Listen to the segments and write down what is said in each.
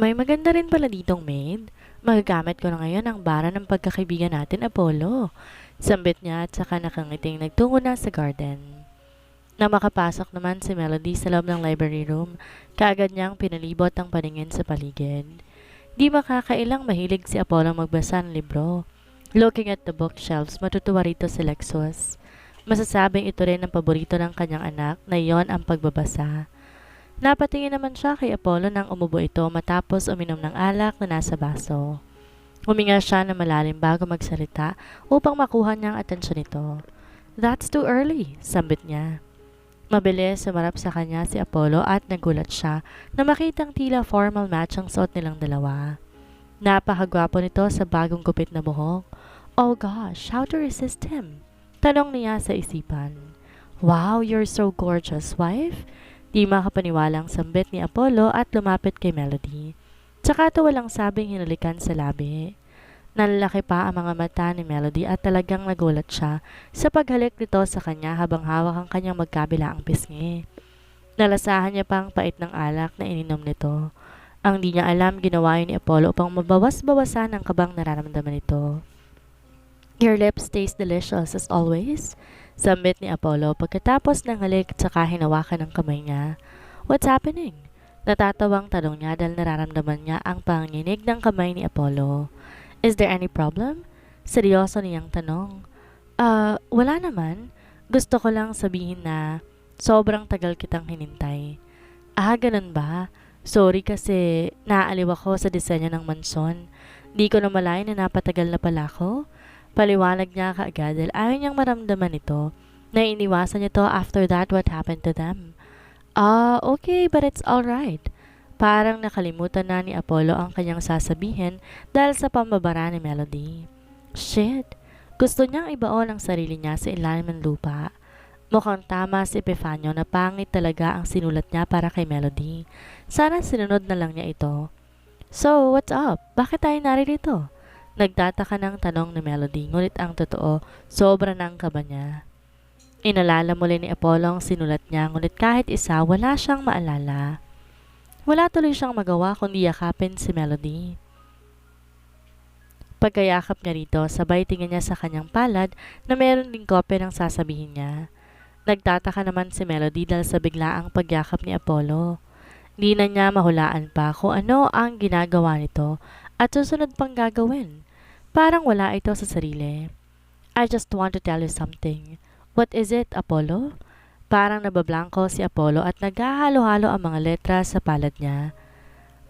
May maganda rin pala ditong maid. Magagamit ko na ngayon ang bara ng pagkakaibigan natin, Apollo. Sambit niya at saka nakangiting nagtungo na sa garden. Na makapasok naman si Melody sa loob ng library room, kaagad niyang pinalibot ang paningin sa paligid. Di makakailang mahilig si Apollo magbasa ng libro. Looking at the bookshelves, matutuwa rito si Lexus. Masasabing ito rin ang paborito ng kanyang anak na iyon ang pagbabasa. Napatingin naman siya kay Apollo nang umubo ito matapos uminom ng alak na nasa baso. Huminga siya na malalim bago magsalita upang makuha niya ang atensyon nito. "That's too early," sambit niya. Mabilis sumarap sa kanya si Apollo at nagulat siya na makitang tila formal match ang suot nilang dalawa. Napakagwapo nito sa bagong gupit na buhok. Oh gosh, how to resist him? Tanong niya sa isipan. "Wow, you're so gorgeous, wife." Di makapaniwalang sambit ni Apollo at lumapit kay Melody. Tsaka ito walang sabing hinalikan sa labi. Nanlalaki pa ang mga mata ni Melody at talagang nagulat siya sa paghalik nito sa kanya habang hawak ang kanyang magkabilaang pisngi. Nalasahan niya pa ang pait ng alak na ininom nito. Ang di niya alam ginawa yun ni Apollo upang mabawas-bawasan ang kabang nararamdaman nito. "Your lips taste delicious as always," sambit ni Apollo pagkatapos ng halik at saka hinawakan ng kamay niya. "What's happening?" Natatawang tanong niya dahil nararamdaman niya ang panginginig ng kamay ni Apollo. "Is there any problem?" Seryoso niyang tanong. Wala naman. Gusto ko lang sabihin na sobrang tagal kitang hinintay." "Ah, ganun ba? Sorry kasi naaaliw ako sa disenyo ng mansyon. Di ko na malayan na napatagal na pala ako." Paliwanag niya kaagad dahil ayaw niyang maramdaman ito na iniwasan niya to after that what happened to them. Okay, but it's alright." Parang nakalimutan na ni Apollo ang kanyang sasabihin dahil sa pambabara ni Melody. Shit! Gusto niyang ibaon ang sarili niya sa ilalim ng lupa. Mukhang tama si Epifanio na pangit talaga ang sinulat niya para kay Melody. Sana sinunod na lang niya ito. "So, what's up? Bakit tayo narito?" Nagtataka ng tanong ni Melody, ngunit ang totoo, sobra ng kaba niya. Inalala muli ni Apollo ang sinulat niya, ngunit kahit isa, wala siyang maalala. Wala tuloy siyang magawa kundi yakapin si Melody. Pagkayakap niya rito, sabay tingin niya sa kanyang palad na meron ding kopya ng sasabihin niya. Nagtataka naman si Melody dahil sa biglaang pagyakap ni Apollo. Di na niya mahulaan pa kung ano ang ginagawa nito at susunod pang gagawin. Parang wala ito sa sarili. "I just want to tell you something." "What is it, Apollo?" Parang nabablangko si Apollo at naghahalo-halo ang mga letra sa palad niya.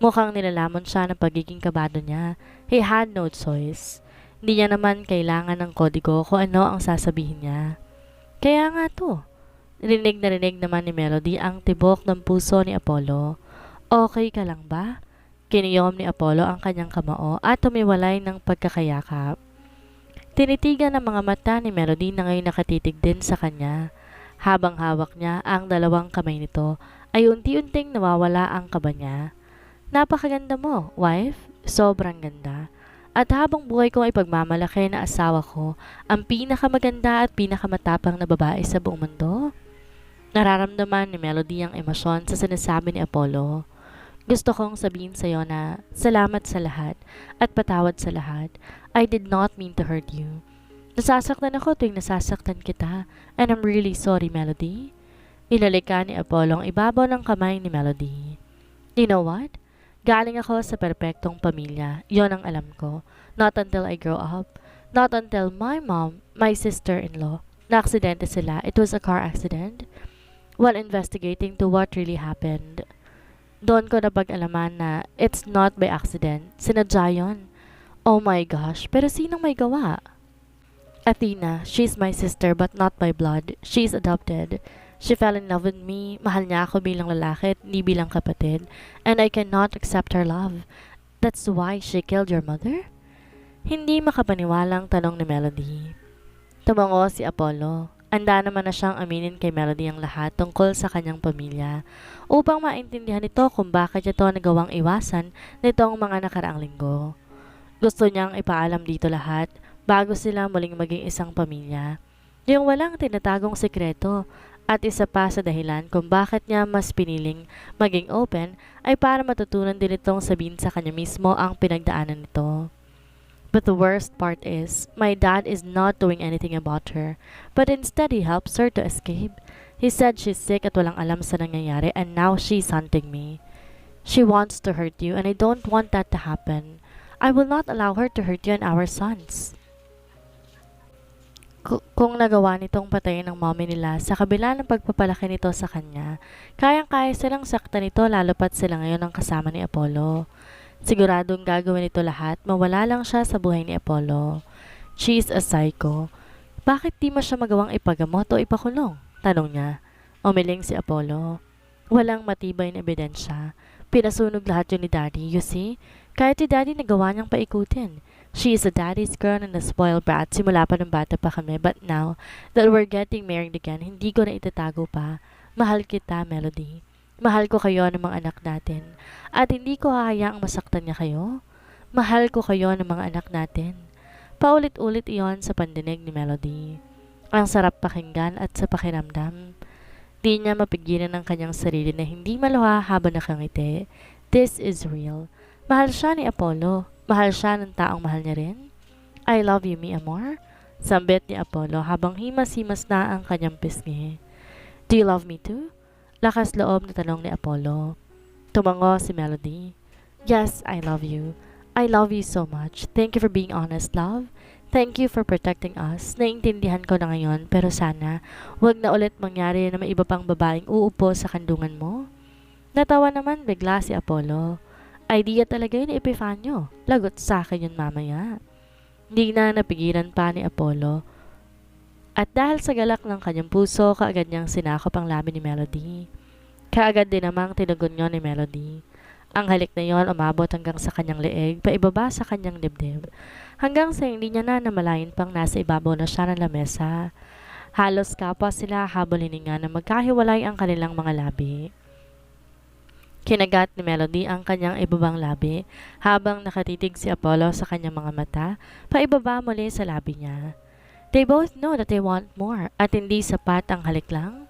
Mukhang nilalamon siya ng pagiging kabado niya. He had no choice. Hindi niya naman kailangan ng kodigo kung ano ang sasabihin niya. Kaya nga to. Rinig na rinig naman ni Melody ang tibok ng puso ni Apollo. "Okay ka lang ba?" Kiniyom ni Apollo ang kanyang kamao at tumiwalay ng pagkakayakap. Tinitigan ng mga mata ni Melody na ngayon nakatitig din sa kanya. Habang hawak niya ang dalawang kamay nito, ay unti-unting nawawala ang kaba niya. "Napakaganda mo, wife. Sobrang ganda. At habang buhay ko ay pagmamalaki na asawa ko, ang pinakamaganda at pinakamatapang na babae sa buong mundo." Nararamdaman ni Melody ang emosyon sa sinasabi ni Apollo. "Gusto kong sabihin sa iyo na salamat sa lahat at patawad sa lahat. I did not mean to hurt you. Nasasaktan ako tuwing nasasaktan kita, and I'm really sorry, Melody." Inalika ni Apollo ang ibabaw ng kamay ni Melody. "You know what? Galing ako sa perpektong pamilya. Yon ang alam ko. Not until I grow up. Not until my mom, my sister-in-law, na-aksidente sila. It was a car accident. While investigating to what really happened, doon ko napag-alaman na it's not by accident. Sinadya yun. Oh my gosh, pero sinong may gawa?" "Athena, she's my sister but not by blood. She's adopted. She fell in love with me. Mahal niya ako bilang lalaki at hindi bilang kapatid. And I cannot accept her love. That's why she killed your mother?" Hindi makapaniwalang tanong ni Melody. Tumango si Apollo. Anda naman na siyang aminin kay Melody ang lahat tungkol sa kanyang pamilya upang maintindihan nito kung bakit ito nagawang iwasan nitong mga nakaraang linggo. Gusto niyang ipaalam dito lahat bago sila muling maging isang pamilya. Yung walang tinatagong sekreto At isa pa sa dahilan kung bakit niya mas piniling maging open ay para matutunan din itong sabihin sa kanya mismo ang pinagdaanan nito. But the worst part is, my dad is not doing anything about her, but instead he helps her to escape. He said she's sick at walang alam sa nangyayari and now she's hunting me. She wants to hurt you and I don't want that to happen. I will not allow her to hurt you and our sons. Kung nagawa nitong patayin ng mommy nila sa kabila ng pagpapalaki nito sa kanya, kayang-kaya silang saktan nito lalo pat sila ngayon ang kasama ni Apollo. Siguradong gagawin nito lahat, mawala lang siya sa buhay ni Apollo. She's a psycho. Bakit di mo siya magawang ipagamot o ipakulong? Tanong niya. Umiling si Apollo. Walang matibay na ebidensya. Pinasunog lahat yun ni Daddy, you see? Kahit si Daddy nagawa niyang paikutin. She is a daddy's girl and a spoiled brat simula pa ng bata pa kami, but now that we're getting married again, hindi ko na itatago pa. Mahal kita, Melody. Mahal ko kayo ng mga anak natin. At hindi ko hahayaang masaktan niya kayo. Mahal ko kayo ng mga anak natin. Paulit-ulit iyon sa pandinig ni Melody. Ang sarap pakinggan at sa pakiramdam. Di niya mapigilan ang kanyang sarili na hindi maluha habang nakangiti. This is real. Mahal siya ni Apollo. Mahal siya ng taong mahal niya rin. I love you, mi amor. Sambit ni Apollo habang himas-himas na ang kanyang pisngi. Do you love me too? Lakas loob na tanong ni Apollo. Tumango si Melody. Yes, I love you. I love you so much. Thank you for being honest, love. Thank you for protecting us. Naintindihan ko na ngayon, pero sana wag na ulit mangyari na may iba pang babaeng uupo sa kandungan mo. Natawa naman bigla si Apollo. Idea talaga yun ni Epifanio. Lagot sa akin yun mamaya. Hindi na napigilan pa ni Apollo. At dahil sa galak ng kanyang puso, kaagad niyang sinakop ang labi ni Melody. Kaagad din namang tinugon niya ni Melody. Ang halik na yon umabot hanggang sa kanyang leeg, paibaba sa kanyang dibdib. Hanggang sa hindi niya na namalayan pang nasa ibabaw na siya ng lamesa. Halos kapwa sila habang hininga na magkahiwalay ang kanilang mga labi. Kinagat ni Melody ang kanyang ibabang labi habang nakatitig si Apollo sa kanyang mga mata, paibaba muli sa labi niya. They both know that they want more at hindi sapat ang halik lang.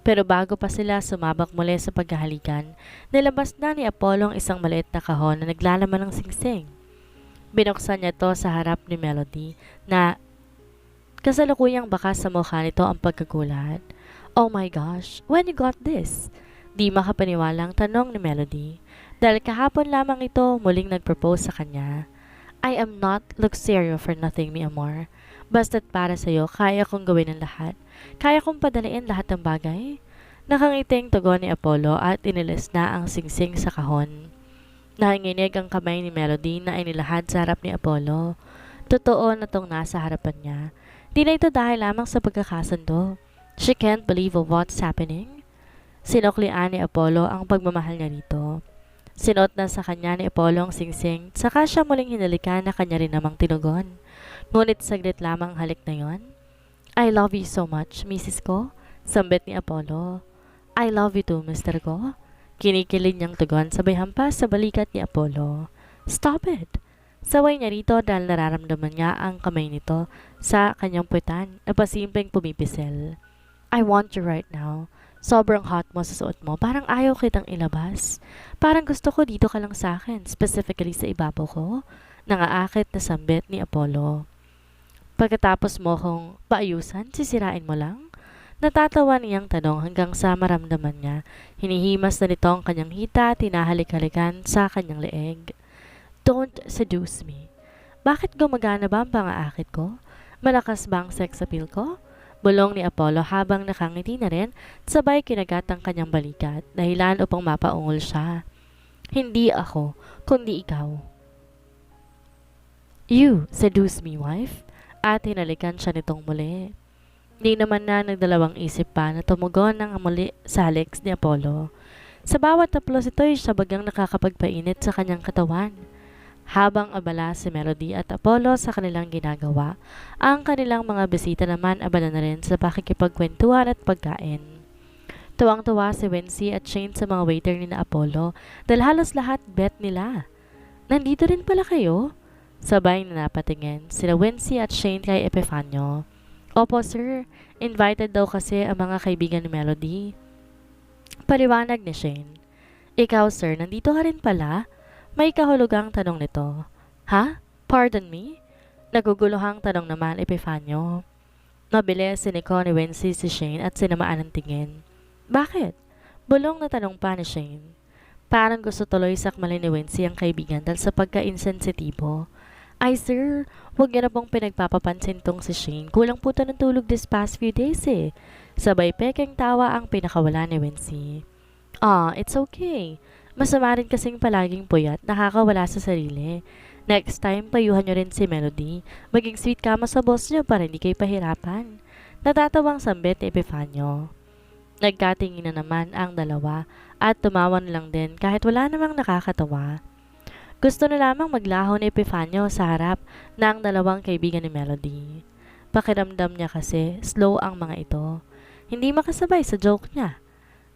Pero bago pa sila sumabak muli sa paghahalikan, nilabas na ni Apollo ang isang maliit na kahon na naglalaman ng singsing. Binuksan niya to sa harap ni Melody na kasalukuyang bakas sa mukha nito ang pagkagulat. Oh my gosh, when you got this? Di makapaniwalang tanong ni Melody. Dahil kahapon lamang ito muling nag-propose sa kanya. I am not luxurio for nothing, mi amor. Basta't para sa'yo, kaya kong gawin ang lahat. Kaya kong padalain lahat ng bagay. Nakangiting tugon ni Apollo at inilis na ang singsing sa kahon. Nahinginig ang kamay ni Melody na inilahad sa harap ni Apollo. Totoo na tong nasa harapan niya. Di na ito dahil lamang sa pagkakasundo. She can't believe of what's happening. Sinuklian ni Apollo ang pagmamahal niya rito. Sinuot na sa kanya ni Apollo ang singsing, saka siya muling hinalikan na kanya rin namang tinugon. Ngunit saglit lamang halik na yon. I love you so much, Mrs. Ko, sambit ni Apollo. I love you too, Mr. Ko. Kinikilig niyang tugon sabay hampas sa balikat ni Apollo. Stop it! Saway niya rito dahil nararamdaman niya ang kamay nito sa kanyang puwetan na pasimpleng pumipisil. I want you right now. Sobrang hot mo sa suot mo, parang ayaw kitang ilabas. Parang gusto ko dito ka lang sa akin, specifically sa ibabaw ko. Nangaakit na sambit ni Apollo. Pagkatapos mo kong paayusan, sisirain mo lang? Natatawa niyang tanong hanggang sa maramdaman niya. Hinihimas na nito ang kanyang hita, tinahalik-halikan sa kanyang leeg. Don't seduce me. Bakit gumagana ba ang pangaakit ko? Malakas ba ang sex appeal ko? Bulong ni Apollo habang nakangiti na rin, sabay kinagat ang kanyang balikat, dahilan upang mapaungol siya. Hindi ako, kundi ikaw. You seduce me, wife? At hinalikan siya nitong muli. Hindi naman na nagdalawang isip pa na tumugon ng muli sa haliks ni Apollo. Sa bawat taplos ito'y siya bagang nakakapagpainit sa kanyang katawan. Habang abala si Melody at Apollo sa kanilang ginagawa, ang kanilang mga bisita naman abala na rin sa pakikipagkwentuhan at pagkain. Tuwang-tuwa si Wency at Shane sa mga waiter ni na Apollo dahil halos lahat bet nila. Nandito rin pala kayo? Sabay na napatingin sila Wency at Shane kay Epifanio. Opo sir, invited daw kasi ang mga kaibigan ni Melody. Paliwanag ni Shane. Ikaw sir, nandito ka rin pala? May kahulugang tanong nito. Ha? Pardon me? Naguguluhang tanong naman Epifanio. Mabilis siniko ni Wincy si Shane at sinamaan ng tingin. Bakit? Bulong na tanong pa ni Shane. Parang gusto tuloy sakmalin ni Wincy ang kaibigan dahil sa pagka-insensitibo. Ay sir, huwag niyo na pong pinagpapapansin tong si Shane. Kulang po to ng tulog this past few days eh. Sabay pekeng tawa ang pinakawala ni Wincy. It's okay. Masama rin kasing palaging puyat, nakakawala sa sarili. Next time, payuhan nyo rin si Melody. Maging sweet kama sa boss nyo para hindi kayo pahirapan. Natatawang sambit ni Epifanio. Nagkatingin na naman ang dalawa at tumawa na lang din kahit wala namang nakakatawa. Gusto na lamang maglaho ni Epifanio sa harap ng dalawang kaibigan ni Melody. Pakiramdam niya kasi slow ang mga ito. Hindi makasabay sa joke niya.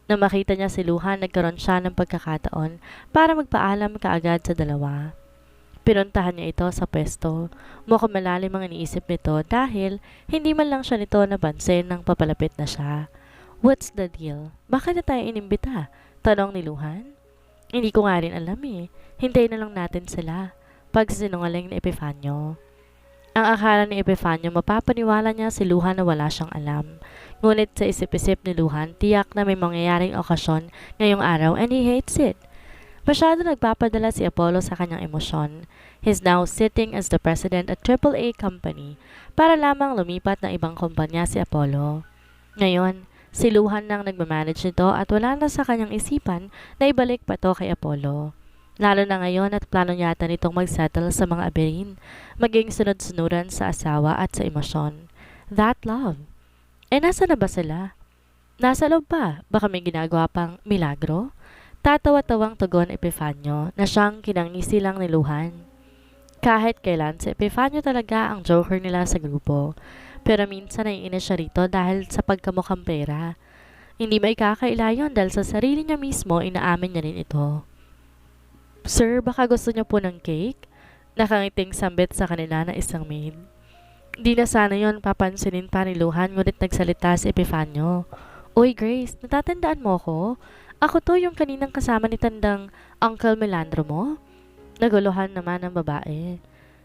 Nang makita niya si Luhan, nagkaroon siya ng pagkakataon para magpaalam kaagad sa dalawa. Pinuntahan niya ito sa pwesto. Mukhang malalim ang iniisip nito dahil hindi man lang siya nito napansin nang papalapit na siya. What's the deal? Bakit na tayo inimbita? Tanong ni Luhan. Hindi ko nga rin alam eh. Hintayin na lang natin sila. Pagsinungaling ni Epifanio. Ang akala ni Epifanio mapapaniwala niya si Luhan na wala siyang alam. Ngunit sa isip-isip ni Luhan, tiyak na may mangyayaring okasyon ngayong araw and he hates it. Masyado nagpapadala si Apollo sa kanyang emosyon. He's now sitting as the president at AAA company para lamang lumipat ng ibang kumpanya si Apollo. Ngayon, si Luhan nang nagmamanage nito at wala na sa kanyang isipan na ibalik pa to kay Apollo. Lalo na ngayon at plano yata nitong magsettle sa mga abirin, maging sunod-sunuran sa asawa at sa emosyon. That love. Nasa na ba sila? Nasa loob pa? Baka may ginagawa pang milagro? Tatawa-tawang tugon Epifanio na siyang kinangisi lang ni Luhan. Kahit kailan si Epifanio talaga ang joker nila sa grupo. Pero minsan ay inis siya rito dahil sa pagkamukhang pera. Hindi may kakaila yun dahil sa sarili niya mismo inaamin niya rin ito. Sir, baka gusto niyo po ng cake? Nakangiting sambit sa kanila na isang maid. Di na sana yon papansinin pa ni Luhan ngunit nagsalita si Epifanio. Uy Grace, natatandaan mo ko? Ako to yung kaninang kasama ni tandang Uncle Melandro mo? Naguluhan naman ang babae.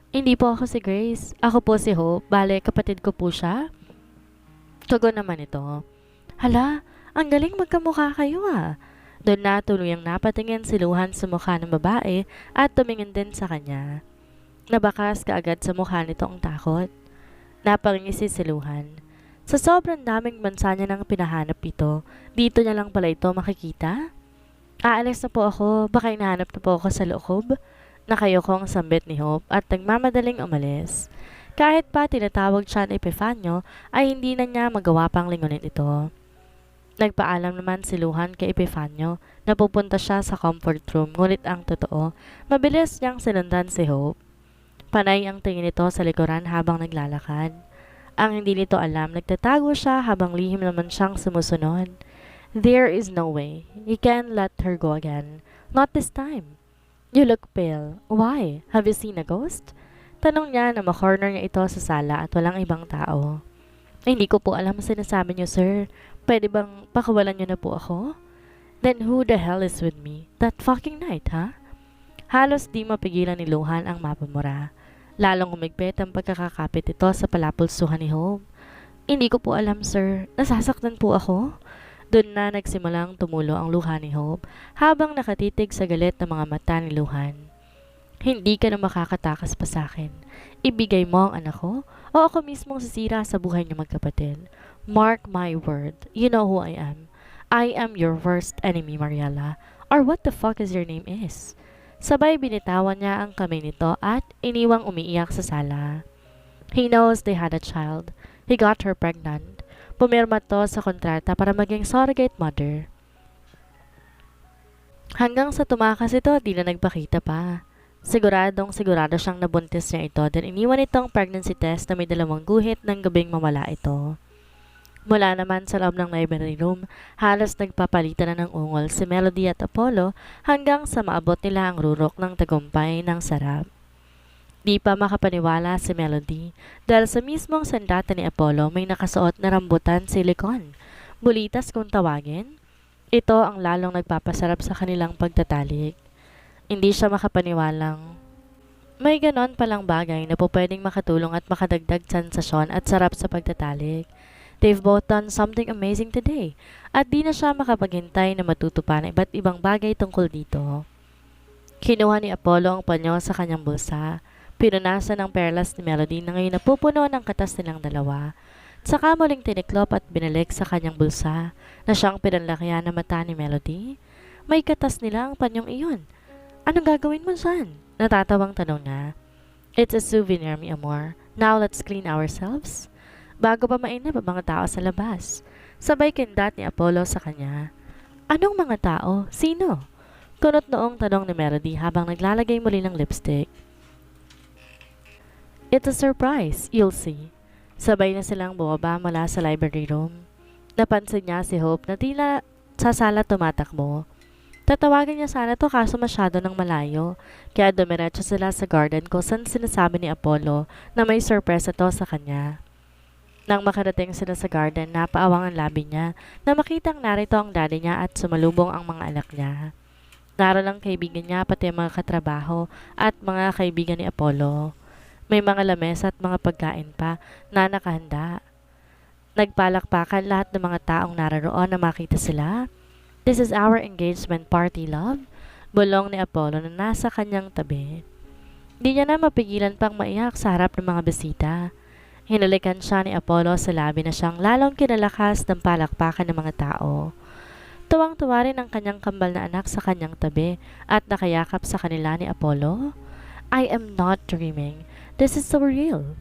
Hindi po ako si Grace. Ako po si Hope. Bale, kapatid ko po siya. Tugon naman ito. Hala, ang galing magkamukha kayo ah. Doon na tuluyang napatingin si Luhan sa mukha ng babae at tumingin din sa kanya. Nabakas kaagad sa mukha nito ang takot. Napangisi si Luhan. Sa sobrang daming bansa niya nang pinahanap ito, dito niya lang pala ito makikita? Aalis na po ako, baka hinahanap na po ako sa loob. Nakayoko ang sambit ni Hope at nagmamadaling umalis. Kahit pa tinatawag siya ni Epifanio, ay hindi na niya magawa pang lingunin ito. Nagpaalam naman si Luhan kay Epifanio na pupunta siya sa comfort room, ngunit ang totoo, mabilis niyang sinundan si Hope. Panay ang tingin nito sa likuran habang naglalakad. Ang hindi nito alam, nagtatago siya habang lihim naman siyang sumusunod. There is no way. He can't let her go again. Not this time. You look pale. Why? Have you seen a ghost? Tanong niya na makorner niya ito sa sala at walang ibang tao. Ay, hindi ko po alam ang sinasabi niyo, sir. Pwede bang pakawalan niyo na po ako? Then who the hell is with me? That fucking night, ha? Halos di mapigilan ni Luhan ang mapamura. Lalong humigpit ang pagkakakapit ito sa palapulsuhan ni Hope. Hindi ko po alam, sir. Nasasaktan po ako. Doon na nagsimulang tumulo ang luha ni Hope habang nakatitig sa galit ng mga mata ni Luhan. Hindi ka na makakatakas pa sa akin. Ibigay mo ang anak ko o ako mismong sisira sa buhay niyo magkapatid. Mark my word. You know who I am. I am your worst enemy, Mariela. Or what the fuck is your name is? Sabay binitawan niya ang kamay nito at iniwang umiiyak sa sala. He knows they had a child. He got her pregnant. Pumirma to sa kontrata para maging surrogate mother. Hanggang sa tumakas ito, di na nagpakita pa. Sigurado siyang nabuntis niya ito dahil iniwan itong pregnancy test na may 2 guhit ng gabing mawala ito. Mula naman sa loob ng library room, halos nagpapalitan na ng ungol si Melody at Apollo hanggang sa maabot nila ang rurok ng tagumpay ng sarap. Di pa makapaniwala si Melody dahil sa mismong sandata ni Apollo may nakasuot na rambutan silicone. Bulitas kung tawagin. Ito ang lalong nagpapasarap sa kanilang pagtatalik. Hindi siya makapaniwalang may ganon palang bagay na po pwedeng makatulong at makadagdag sensasyon at sarap sa pagtatalik. They've both done something amazing today at di na siya makapaghintay na matuto pa ng iba't ibang bagay tungkol dito. Kinuha ni Apollo ang panyo sa kanyang bulsa. Pinunasan ng perlas ni Melody na ngayon napupuno ng katas nilang dalawa. Saka muling tiniklop at binalik sa kanyang bulsa na siyang pinanlakihan na mata ni Melody. May katas nila ang panyong iyon. Anong gagawin mo dyan? Natatawang tanong na. It's a souvenir, mi amor. Now let's clean ourselves. Bago pa mainip ang mga tao sa labas. Sabay kindat ni Apollo sa kanya. Anong mga tao? Sino? Kunot noong tanong ni Melody habang naglalagay muli ng lipstick. It's a surprise, you'll see. Sabay na silang bumaba mula sa library room. Napansin niya si Hope na tila sa sala tumatakbo. Tatawagan niya sana to kaso masyado ng malayo, kaya dumiretso sila sa garden kung saan sinasabi ni Apollo na may sorpresa to sa kanya. Nang makarating sila sa garden, napaawang ang labi niya na makitang narito ang daddy niya at sumalubong ang mga anak niya. Naroon ang kaibigan niya pati ang mga katrabaho at mga kaibigan ni Apollo. May mga lamesa at mga pagkain pa na nakahanda. Nagpalakpakan lahat ng mga taong naroon na makita sila. This is our engagement party, love. Bulong ni Apollo na nasa kanyang tabi. Di niya na mapigilan pang maiyak sa harap ng mga bisita. Hinalikan siya ni Apollo sa labi na siyang lalong kinalakas ng palakpakan ng mga tao. Tuwang-tuwa rin ang kanyang kambal na anak sa kanyang tabi at nakayakap sa kanila ni Apollo. I am not dreaming. This is so real.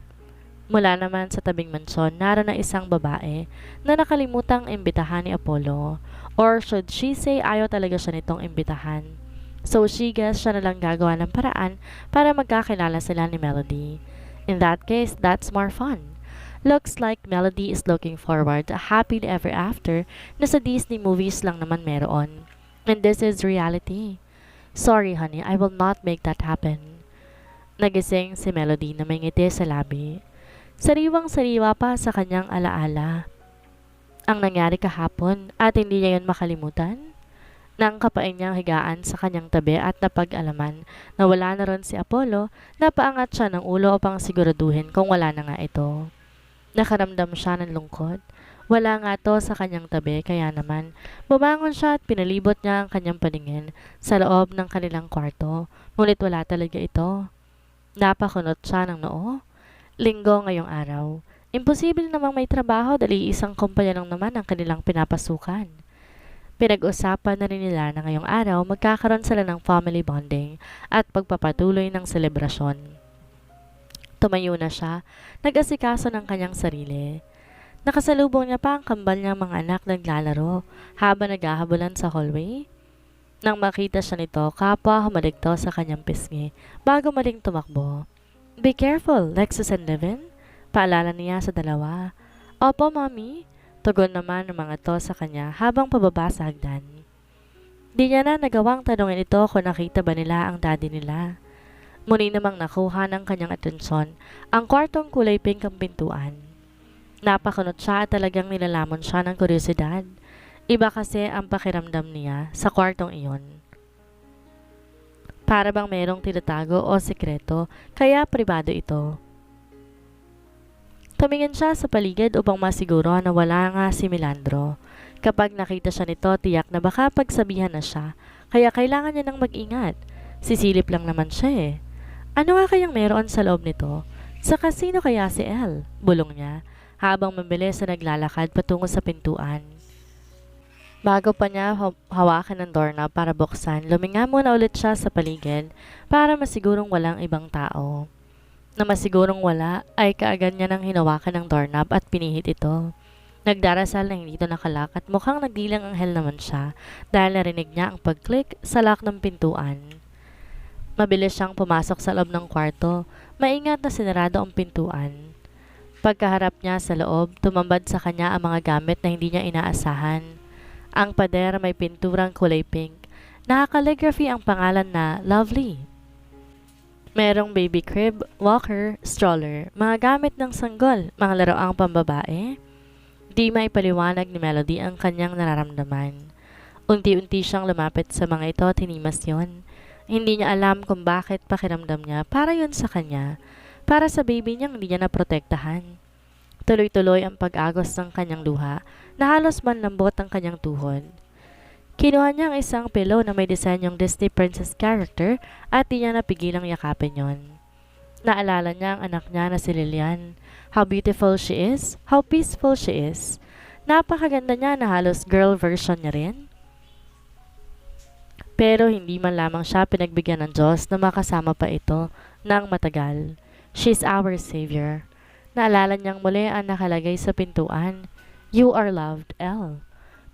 Mula naman sa tabing mansyon, naroon na isang babae na nakalimutang imbitahan ni Apollo. Or should she say ayaw talaga siya nitong imbitahan. So she guessed siya na lang gagawa ng paraan para magkakilala sila ni Melody. In that case, that's more fun. Looks like Melody is looking forward to a happily ever after na sa Disney movies lang naman meron. And this is reality. Sorry honey, I will not make that happen. Nagising si Melody na may ngiti sa labi. Sariwang-sariwa pa sa kanyang alaala ang nangyari kahapon at hindi niya yun makalimutan. Nang kapain niyang higaan sa kanyang tabi at napag-alaman na wala na ron si Apollo, napaangat siya ng ulo upang siguraduhin kung wala na nga ito. Nakaramdam siya ng lungkot. Wala nga to sa kanyang tabi kaya naman bumangon siya at pinalibot niya ang kanyang paningin sa loob ng kanilang kwarto. Ngunit wala talaga ito. Napakunot siya ng noo. Linggo ngayong araw. Imposible namang may trabaho dahil isang kumpanya lang naman ang kanilang pinapasukan. Pinag-usapan na rin nila na ngayong araw magkakaroon sila ng family bonding at pagpapatuloy ng selebrasyon. Tumayo na siya, nag-asikaso ng kanyang sarili. Nakasalubong niya pa ang kambal niyang mga anak naglalaro habang naghahabulan sa hallway. Nang makita siya nito, kapwa humaligto sa kanyang pisngi bago maling tumakbo. Be careful, Lexus and Levin. Paalala niya sa dalawa. Opo, Mommy. Tugon naman ng mga to sa kanya habang pababa sa hagdan. Di niya na nagawang tanongin ito kung nakita ba nila ang daddy nila. Muli namang nakuha ng kanyang atensyon ang kwartong kulay pink ang pintuan. Napakunot siya at talagang nilalamon siya ng kuryosidad. Iba kasi ang pakiramdam niya sa kwartong iyon. Para bang merong tinatago o sekreto, kaya pribado ito. Tumingin siya sa paligid upang masiguro na wala nga si Melandro. Kapag nakita siya nito, tiyak na baka pagsabihan na siya, kaya kailangan niya nang mag-ingat. Sisilip lang naman siya eh. Ano nga kayang meron sa loob nito? Sa kasino kaya si Elle? Bulong niya, habang mabilis na naglalakad patungo sa pintuan. Bago pa niya hawakan ng doorknob para buksan, luminga muna ulit siya sa paligid para masigurong walang ibang tao. Na masigurong wala ay kaagad niya nang hinawakan ng doorknob at pinihit ito. Nagdarasal na hindi ito nakalak at mukhang nagdilang anghel naman siya dahil narinig niya ang pag-click sa lock ng pintuan. Mabilis siyang pumasok sa loob ng kwarto, maingat na sinarado ang pintuan. Pagkaharap niya sa loob, tumambad sa kanya ang mga gamit na hindi niya inaasahan. Ang pader may pinturang kulay pink. Naka-calligraphy ang pangalan na Lovely. Merong baby crib, walker, stroller, mga gamit ng sanggol, mga laroang pambabae. Di maipaliwanag ni Melody ang kanyang nararamdaman. Unti-unti siyang lumapit sa mga ito at hinimas yon. Hindi niya alam kung bakit pakiramdam niya para yun sa kanya. Para sa baby niyang hindi niya naprotektahan. Tuloy-tuloy ang pag-agos ng kanyang luha na halos manlambot ang kanyang tuhod. Kinuha niya ang isang pillow na may disenyong Disney princess character at di niya napigilang yakapin yon. Naalala niya ang anak niya na si Lilian. How beautiful she is, how peaceful she is. Napakaganda niya na halos girl version niya rin. Pero hindi man lamang siya pinagbigyan ng Diyos na makasama pa ito ng matagal. She's our Savior. Naalala niyang muli ang nakalagay sa pintuan. You are loved, L.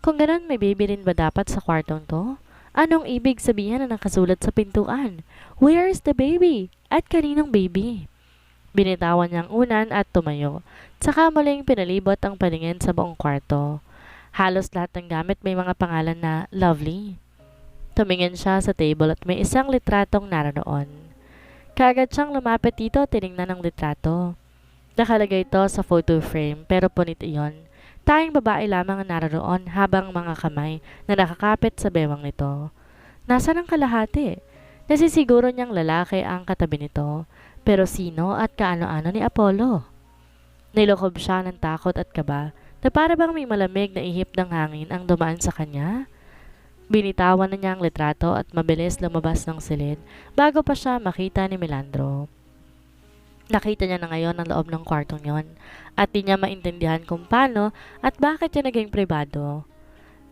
Kung ganun, may baby rin ba dapat sa kwartong to? Anong ibig sabihin na nakasulat sa pintuan? Where is the baby? At kaninong baby? Binitawan niyang unan at tumayo. Tsaka muling pinalibot ang paningin sa buong kwarto. Halos lahat ng gamit may mga pangalan na lovely. Tumingin siya sa table at may isang litratong naroon. Kaagad siyang lumapit dito at tinignan ang litrato. Nakalagay ito sa photo frame pero punit iyon. Tayong babae lamang ang naroon habang mga kamay na nakakapit sa bewang nito. Nasaan ang kalahati? Nasisiguro niyang lalaki ang katabi nito. Pero sino at kaano-ano ni Apollo? Nilokob siya ng takot at kaba na para bang may malamig na ihip ng hangin ang dumaan sa kanya. Binitawan na niya ang litrato at mabilis lumabas ng silid bago pa siya makita ni Melandro. Nakita niya na ngayon ang loob ng kwartong yon at di niya maintindihan kung paano at bakit niya naging pribado.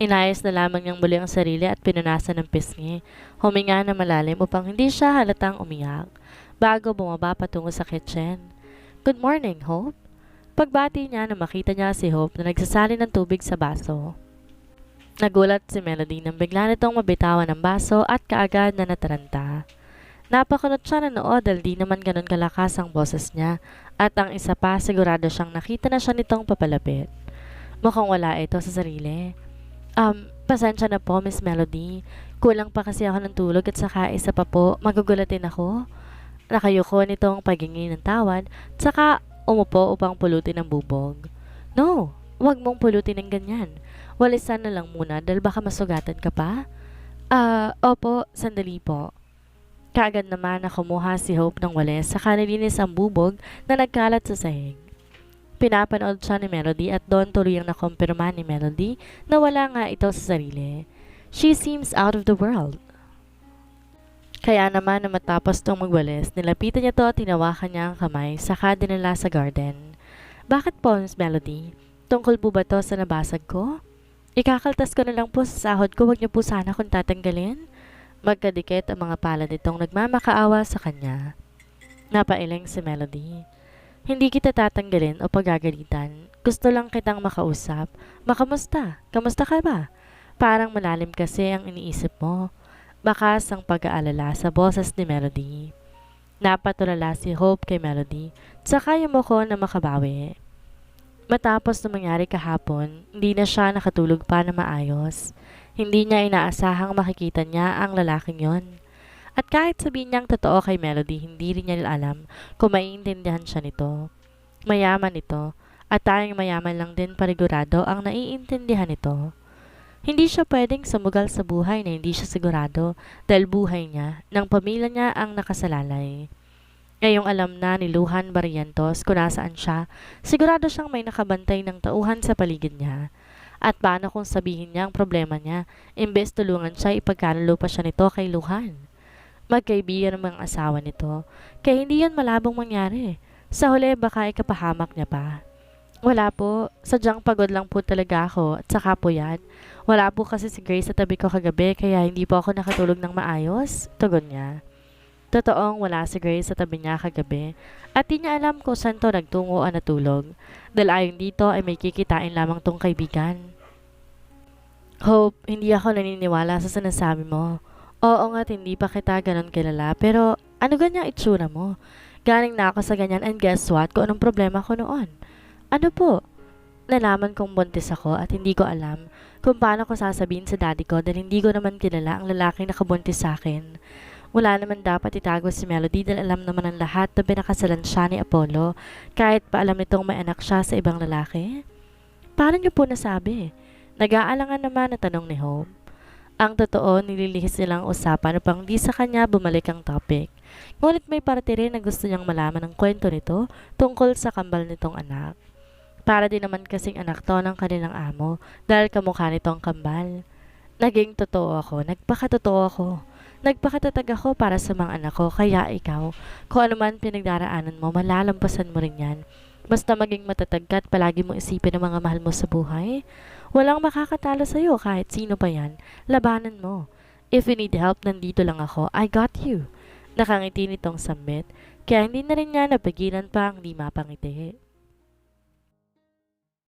Inayos na lamang niyang muli ang sarili at pinunasan ng pisngi. Huminga na malalim upang hindi siya halatang umiyak bago bumaba patungo sa kitchen. Good morning, Hope. Pagbati niya na makita niya si Hope na nagsasali ng tubig sa baso. Nagulat si Melody nang bigla nitong mabitawan ng baso at kaagad na nataranta. Napakunot siya na noo dahil di naman ganun kalakas ang boses niya at ang isa pa sigurado siyang nakita na siya nitong papalapit. Mukhang wala ito sa sarili. Pasensya na po, Miss Melody. Kulang pa kasi ako ng tulog at saka isa pa po, magugulatin ako. Nakayuko nitong pagingi ng tawad, saka umupo upang pulutin ang bubog. No, wag mong pulutin ng ganyan. Walisan na lang muna dahil baka masugatan ka pa. Opo, sandali po. Kaagad naman na kumuha si Hope ng walis saka nilinis ang bubog na nagkalat sa sahig. Pinapanood siya ni Melody at doon tuluyang nakumpirma ni Melody na wala nga ito sa sarili. She seems out of the world. Kaya naman na matapos tong magwalis, nilapitan niya to at tinawakan niya ang kamay saka dinala sa garden. Bakit po, Miss Melody? Tungkol po ba to sa nabasag ko? Ikakaltas ko na lang po sa sahod ko, wag niyo po sana kung tatanggalin. Magkadikit ang mga palad nitong nagmamakaawa sa kanya. Napailing si Melody. Hindi kita tatanggalin o pagagalitan. Gusto lang kitang makausap. Makamusta? Kamusta ka ba? Parang malalim kasi ang iniisip mo. Bakas ang pag-aalala sa boses ni Melody. Napatulala si Hope kay Melody. Tsaka yumuko na makabawi. Matapos na mangyari kahapon, hindi na siya nakatulog pa na maayos. Hindi niya inaasahang makikita niya ang lalaking yon. At kahit sabihin niyang totoo kay Melody, hindi rin niya alam kung maiintindihan siya nito. Mayaman ito, at tayong mayaman lang din parigurado ang naiintindihan nito. Hindi siya pwedeng sumugal sa buhay na hindi siya sigurado dahil buhay niya, ng pamilya niya ang nakasalalay. Ngayong alam na ni Luhan Barrientos kung nasaan siya, sigurado siyang may nakabantay ng tauhan sa paligid niya. At paano kung sabihin niya ang problema niya, imbes tulungan siya ipagkalalo pa siya nito kay Luhan. Magkaibigan ng mga asawa nito, kaya hindi yan malabong mangyari. Sa huli baka ikapahamak niya pa. Wala po, sadyang pagod lang po talaga ako at saka po yan. Wala po kasi si Grace sa tabi ko kagabi kaya hindi po ako nakatulog ng maayos, tugon niya. Totoong wala si Grace sa tabi niya kagabi at di niya alam kung saan to nagtungo o natulog dahil ayon dito ay may kikitain lamang tong kaibigan. Hope, hindi ako naniniwala sa sinasabi mo. Oo nga't hindi pa kita ganon kilala pero ano ganyang itsura mo? Galing na ako sa ganyan and guess what kung anong problema ko noon? Ano po? Nalaman kong buntis ako at hindi ko alam kung paano ko sasabihin sa daddy ko dahil hindi ko naman kilala ang lalaking nakabuntis sa akin. Wala naman dapat itago si Melody dahil alam naman ng lahat na pinakasalan siya ni Apollo kahit pa alam nitong may anak siya sa ibang lalaki. Paano niyo po nasabi? Nag-aalangan naman na tanong ni Hope. Ang totoo, nililihis nilang usapan upang di sa kanya bumalik ang topic. Ngunit may parte rin na gusto niyang malaman ang kwento nito tungkol sa kambal nitong anak. Para din naman kasing anak to ng kanilang amo dahil kamukha nito ang kambal. Naging totoo ako, nagpakatotoo ako. Nagpakatatag ako para sa mga anak ko, kaya ikaw, kung ano man pinagdaraanan mo, malalampasan mo rin yan. Basta maging matatag ka at palagi mo isipin ang mga mahal mo sa buhay. Walang makakatalo sa'yo kahit sino pa yan. Labanan mo. If you need help, nandito lang ako. I got you. Nakangiti nitong sambit, kaya hindi na rin niya napigilan pa ang di mapangiti.